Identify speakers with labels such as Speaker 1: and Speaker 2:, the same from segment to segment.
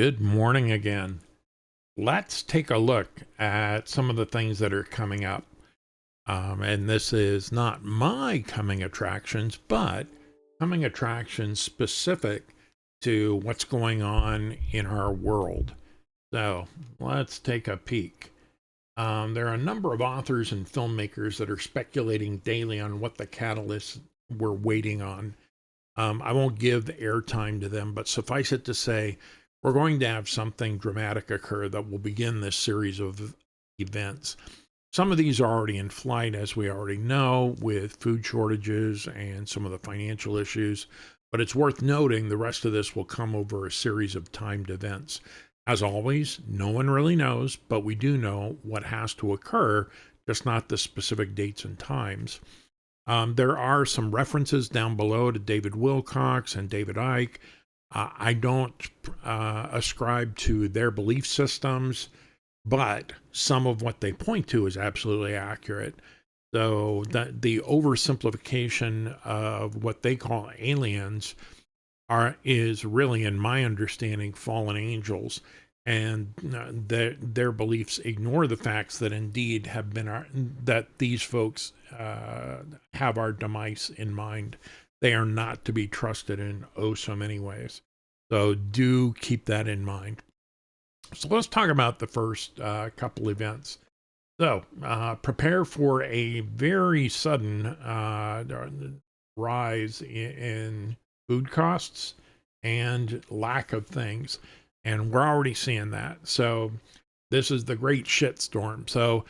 Speaker 1: Good morning again. Let's take a look at some of the things that are coming up. And this is not my coming attractions, but coming attractions specific to what's going on in our world. So let's take a peek. There are a number of authors and filmmakers that are speculating daily on what the catalysts we're waiting on. I won't give the airtime to them, but suffice it to say, we're going to have something dramatic occur that will begin this series of events. Some of these are already in flight, as we already know, with food shortages and some of the financial issues. But it's worth noting the rest of this will come over a series of timed events. As always, no one really knows, but we do know what has to occur, just not the specific dates and times. There are some references down below to David Wilcock and David Icke. I don't ascribe to their belief systems, but some of what they point to is absolutely accurate. So the oversimplification of what they call aliens is really, in my understanding, fallen angels, and their beliefs ignore the facts that indeed have been that these folks have our demise in mind. They are not to be trusted in oh so many ways. So do keep that in mind. So let's talk about the first couple events. So prepare for a very sudden rise in food costs and lack of things. And we're already seeing that. So this is the great shitstorm. So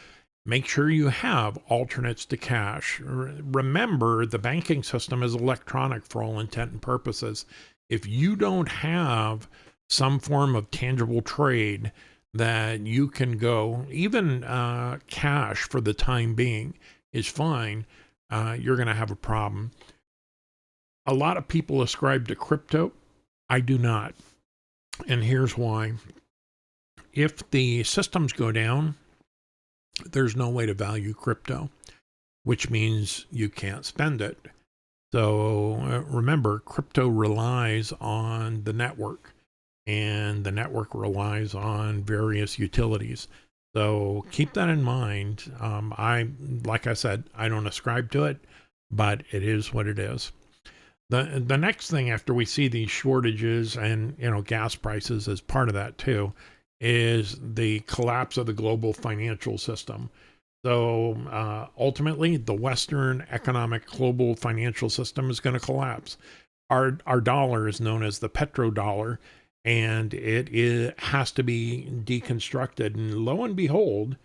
Speaker 1: make sure you have alternates to cash. Remember, the banking system is electronic for all intent and purposes. If you don't have some form of tangible trade that you can go, even cash for the time being is fine, you're going to have a problem. A lot of people ascribe to crypto. I do not. And here's why. If the systems go down, there's no way to value crypto, which means you can't spend it. So remember, crypto relies on the network, and the network relies on various utilities. So keep that in mind. Like I said, I don't ascribe to it, but it is what it is. The next thing after we see these shortages and gas prices as part of that too, is the collapse of the global financial system. So ultimately, the Western economic global financial system is going to collapse. Our dollar is known as the petrodollar, and it has to be deconstructed. And lo and behold,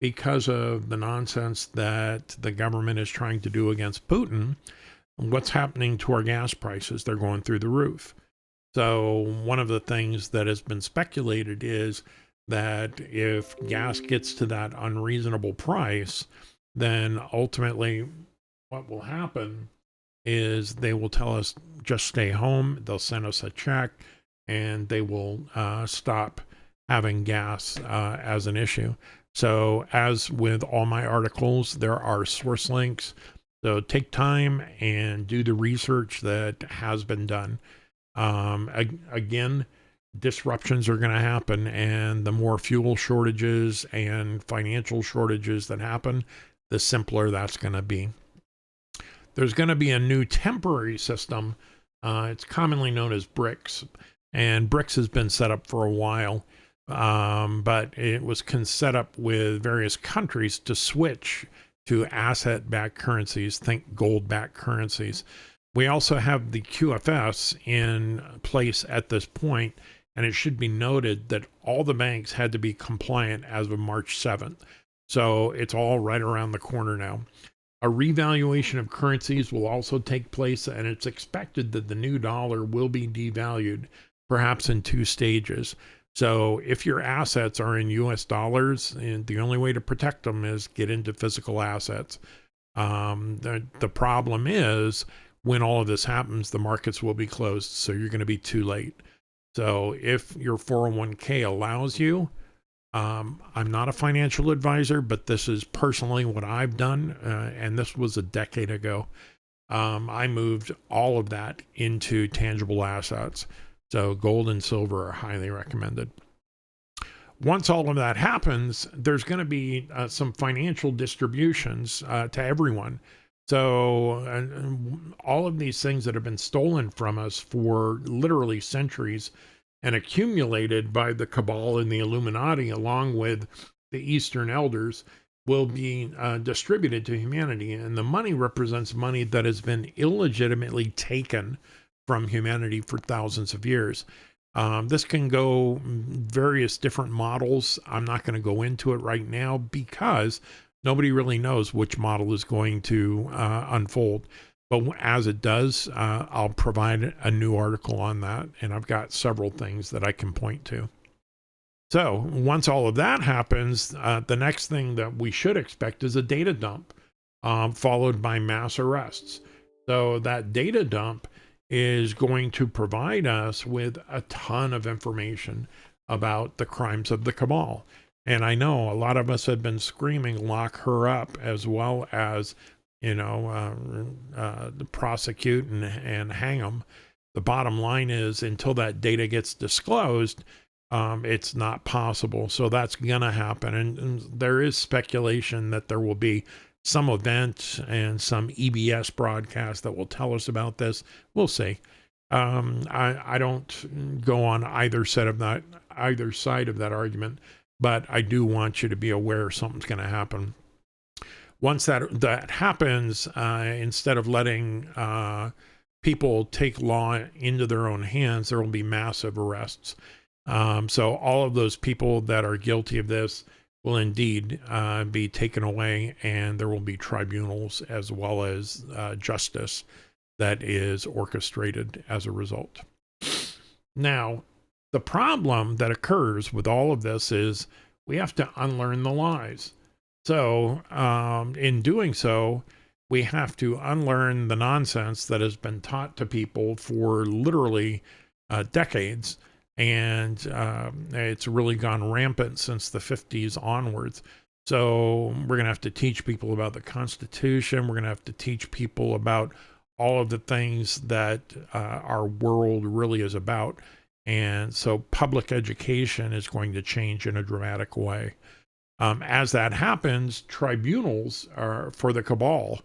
Speaker 1: because of the nonsense that the government is trying to do against Putin, what's happening to our gas prices? They're going through the roof. So one of the things that has been speculated is that if gas gets to that unreasonable price, then ultimately what will happen is they will tell us just stay home. They'll send us a check, and they will stop having gas as an issue. So as with all my articles, there are source links. So take time and do the research that has been done. Again, disruptions are going to happen, and the more fuel shortages and financial shortages that happen, the simpler that's going to be. There's going to be a new temporary system. It's commonly known as BRICS, and BRICS has been set up for a while, but it was set up with various countries to switch to asset-backed currencies, think gold-backed currencies. We also have the QFS in place at this point, and it should be noted that all the banks had to be compliant as of March 7th. So it's all right around the corner now. A revaluation of currencies will also take place, and it's expected that the new dollar will be devalued, perhaps in 2 stages. So if your assets are in US dollars, and the only way to protect them is get into physical assets. The problem is when all of this happens, the markets will be closed, so you're going to be too late. So if your 401k allows you, I'm not a financial advisor, but this is personally what I've done, and this was a decade ago. I moved all of that into tangible assets. So gold and silver are highly recommended. Once all of that happens, there's going to be some financial distributions to everyone. So all of these things that have been stolen from us for literally centuries and accumulated by the cabal and the Illuminati, along with the Eastern elders, will be distributed to humanity. And the money represents money that has been illegitimately taken from humanity for thousands of years. This can go various different models. I'm not going to go into it right now because nobody really knows which model is going to unfold. But as it does, I'll provide a new article on that. And I've got several things that I can point to. So once all of that happens, the next thing that we should expect is a data dump, followed by mass arrests. So that data dump is going to provide us with a ton of information about the crimes of the cabal. And I know a lot of us have been screaming, lock her up, as well as, prosecute and hang them. The bottom line is until that data gets disclosed, it's not possible. So that's going to happen. And there is speculation that there will be some event and some EBS broadcast that will tell us about this. We'll see. I don't go on either side of that argument, but I do want you to be aware something's going to happen. Once that happens, instead of letting people take law into their own hands, there will be massive arrests. So all of those people that are guilty of this will indeed be taken away, and there will be tribunals as well as justice that is orchestrated as a result. Now, the problem that occurs with all of this is we have to unlearn the lies. So in doing so, we have to unlearn the nonsense that has been taught to people for literally decades. And it's really gone rampant since the 50s onwards. So we're going to have to teach people about the Constitution. We're going to have to teach people about all of the things that our world really is about. And so public education is going to change in a dramatic way. As that happens, tribunals for the cabal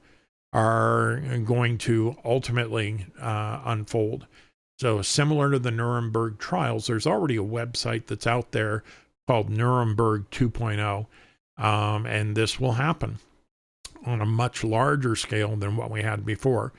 Speaker 1: are going to ultimately unfold. So similar to the Nuremberg trials, there's already a website that's out there called Nuremberg 2.0. And this will happen on a much larger scale than what we had before.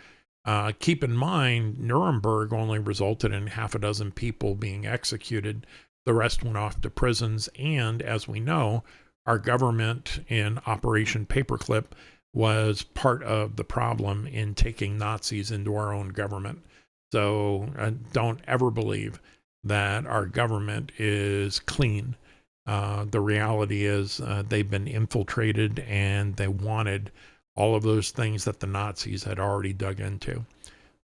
Speaker 1: Keep in mind, Nuremberg only resulted in half a dozen people being executed. The rest went off to prisons. And as we know, our government in Operation Paperclip was part of the problem in taking Nazis into our own government. So don't ever believe that our government is clean. The reality is they've been infiltrated, and they wanted all of those things that the Nazis had already dug into.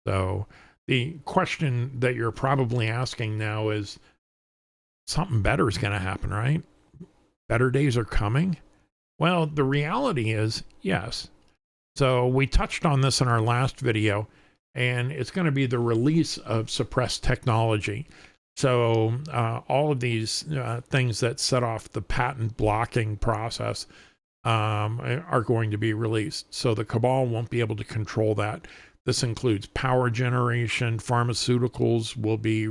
Speaker 1: So the question that you're probably asking now is, something better is going to happen, right? Better days are coming? Well, the reality is yes. So we touched on this in our last video, and it's going to be the release of suppressed technology. So all of these things that set off the patent blocking process are going to be released. So the cabal won't be able to control that. This includes power generation, pharmaceuticals will be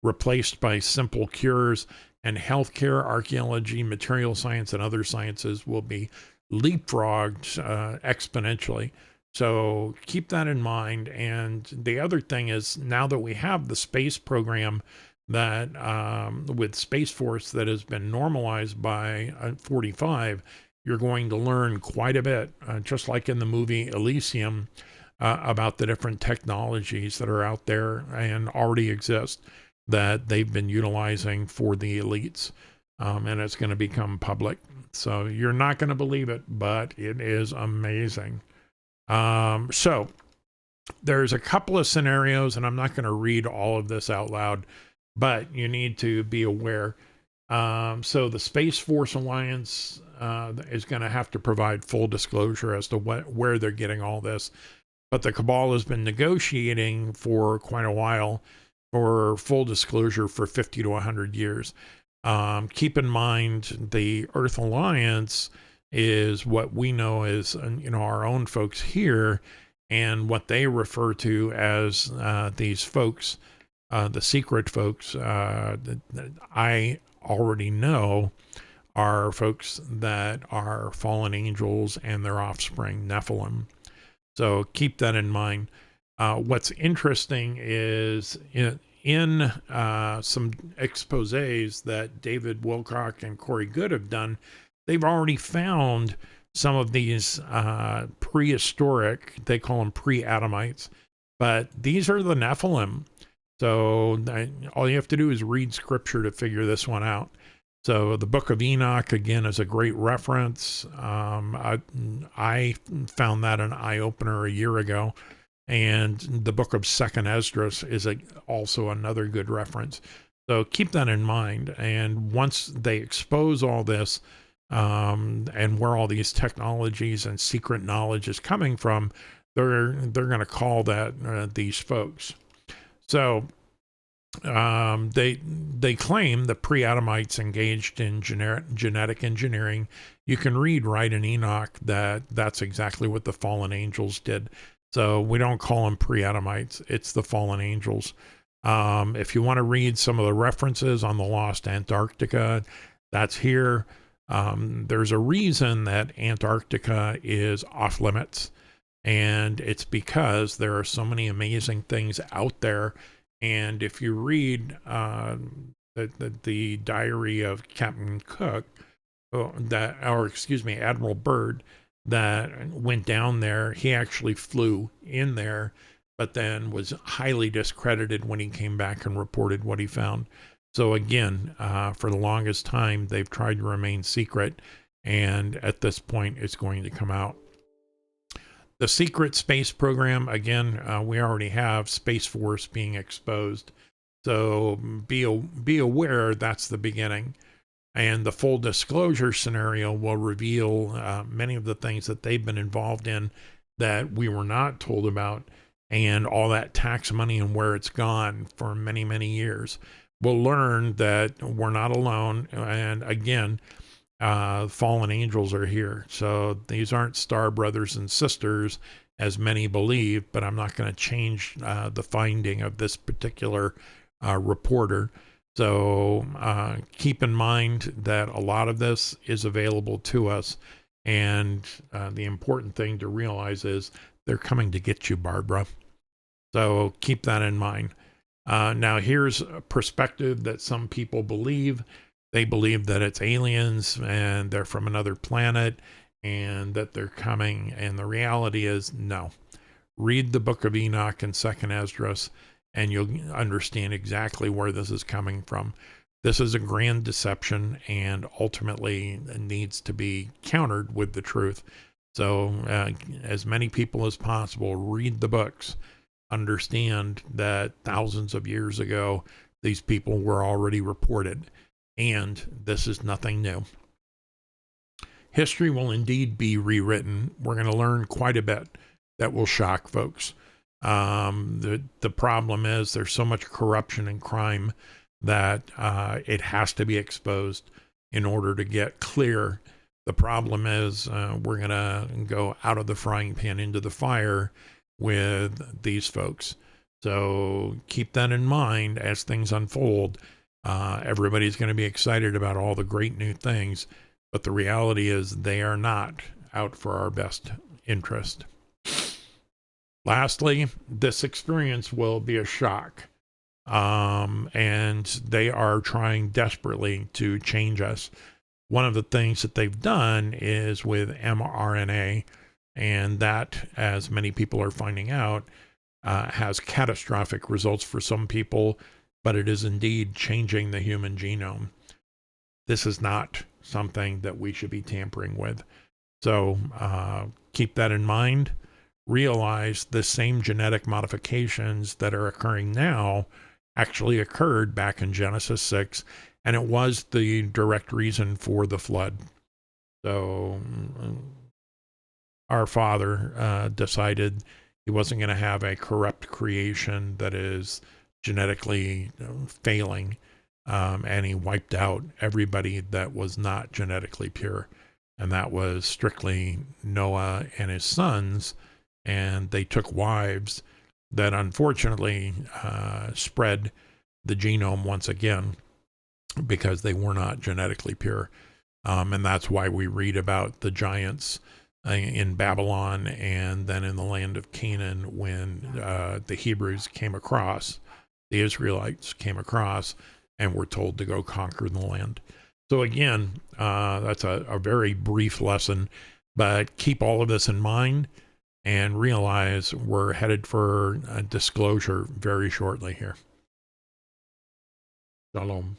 Speaker 1: replaced by simple cures, and healthcare, archaeology, material science, and other sciences will be leapfrogged exponentially. So keep that in mind. And the other thing is, now that we have the space program that with Space Force that has been normalized by 45, you're going to learn quite a bit, just like in the movie Elysium, about the different technologies that are out there and already exist that they've been utilizing for the elites. And it's going to become public. So you're not going to believe it, but it is amazing. So there's a couple of scenarios, and I'm not going to read all of this out loud, but you need to be aware. So the Space Force Alliance is going to have to provide full disclosure as to where they're getting all this. But the cabal has been negotiating for quite a while for full disclosure, for 50 to 100 years. Keep in mind the Earth Alliance is what we know as, our own folks here, and what they refer to as these folks, the secret folks, that I already know are folks that are fallen angels and their offspring, Nephilim. So keep that in mind. What's interesting is in some exposés that David Wilcock and Corey Good have done, they've already found some of these prehistoric, they call them pre-Adamites, but these are the Nephilim. So all you have to do is read scripture to figure this one out. So the Book of Enoch, again, is a great reference. I found that an eye-opener a year ago. And the Book of Second Esdras is also another good reference. So keep that in mind. And once they expose all this, and where all these technologies and secret knowledge is coming from, they're going to call that these folks. So they claim the pre-Adamites engaged in genetic engineering. You can read right in Enoch that that's exactly what the fallen angels did. So we don't call them pre-Adamites, it's the fallen angels. If you want to read some of the references on the lost Antarctica, that's here. There's a reason that Antarctica is off limits, and it's because there are so many amazing things out there. And if you read the diary of Captain Cook, Admiral Byrd, that went down there, he actually flew in there, but then was highly discredited when he came back and reported what he found. So again, for the longest time, they've tried to remain secret, and at this point, it's going to come out. The secret space program, again, we already have Space Force being exposed. So be aware that's the beginning. And the full disclosure scenario will reveal many of the things that they've been involved in that we were not told about, and all that tax money and where it's gone for many, many years. We'll learn that we're not alone. And again, fallen angels are here. So these aren't star brothers and sisters, as many believe, but I'm not going to change the finding of this particular reporter. So keep in mind that a lot of this is available to us. And the important thing to realize is they're coming to get you, Barbara. So keep that in mind. Now, here's a perspective that some people believe. They believe that it's aliens and they're from another planet and that they're coming. And the reality is no. Read the Book of Enoch and Second Esdras, and you'll understand exactly where this is coming from. This is a grand deception, and ultimately needs to be countered with the truth. So as many people as possible, read the books. Understand that thousands of years ago, these people were already reported, and this is nothing new. History will indeed be rewritten. We're going to learn quite a bit that will shock folks. The problem is there's so much corruption and crime that it has to be exposed in order to get clear. The problem is we're going to go out of the frying pan into the fire with these folks. So keep that in mind as things unfold. Everybody's going to be excited about all the great new things, but the reality is they are not out for our best interest. Lastly, this experience will be a shock. And they are trying desperately to change us. One of the things that they've done is with mRNA, and that, as many people are finding out, has catastrophic results for some people, but it is indeed changing the human genome. This is not something that we should be tampering with. So keep that in mind. Realize the same genetic modifications that are occurring now actually occurred back in Genesis 6, and it was the direct reason for the flood. So our Father decided he wasn't going to have a corrupt creation that is genetically failing, and he wiped out everybody that was not genetically pure. And that was strictly Noah and his sons. And they took wives that unfortunately spread the genome once again because they were not genetically pure. And that's why we read about the giants in Babylon and then in the land of Canaan when the Hebrews came across, the Israelites came across, and were told to go conquer the land. So again, that's a very brief lesson, but keep all of this in mind and realize we're headed for a disclosure very shortly here. Shalom.